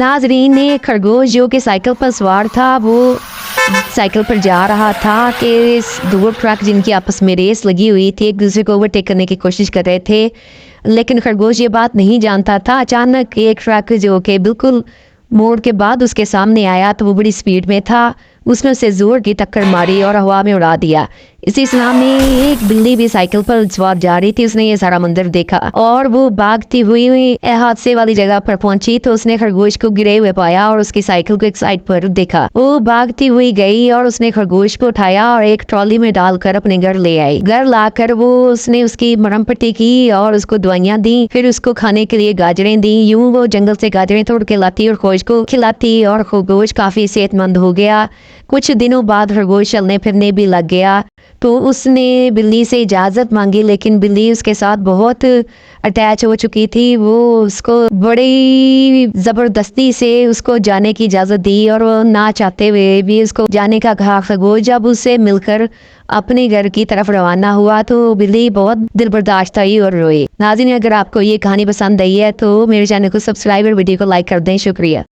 नाजरीन ने खरगोश जो कि साइकिल पर सवार था वो साइकिल पर जा रहा था कि दो ट्रक जिनकी आपस में रेस लगी हुई थी एक दूसरे को ओवरटेक करने की कोशिश कर रहे थे, लेकिन खरगोश ये बात नहीं जानता था। अचानक एक ट्रक जो कि बिल्कुल मोड़ के बाद उसके सामने आया तो वो बड़ी स्पीड में था, उसने उसे जोर की टक्कर मारी और हवा में उड़ा दिया। इसी इस्लाम में एक बिल्ली भी साइकिल पर सवार जा रही थी, उसने ये सारा मंजर देखा और वो भागती हुई हादसे वाली जगह पर पहुंची तो उसने खरगोश को गिरे हुए पाया और उसकी साइकिल को एक साइड पर देखा। वो भागती हुई गई और उसने खरगोश को उठाया और एक ट्रॉली में डालकर अपने घर ले आई। घर लाकर वो उसने उसकी मरहम पट्टी की और उसको दवाइयां दी, फिर उसको खाने के लिए गाजरें दी। यूं वो जंगल से गाजरें तोड़ के लाती और खरगोश को खिलाती और खरगोश काफी सेहतमंद हो गया। कुछ दिनों बाद खरगोश चलने फिरने भी लग गया तो उसने बिल्ली से इजाज़त मांगी, लेकिन बिल्ली उसके साथ बहुत अटैच हो चुकी थी। वो उसको बड़ी ज़बरदस्ती से उसको जाने की इजाज़त दी और वो ना चाहते हुए भी उसको जाने का कहा। खरगोश जब उससे मिलकर अपने घर की तरफ रवाना हुआ तो बिल्ली बहुत दिल बर्दाश्त आई और रोई। नाज़रीन, अगर आपको ये कहानी पसंद आई है तो मेरे चैनल को सब्सक्राइब और वीडियो को लाइक कर दें। शुक्रिया।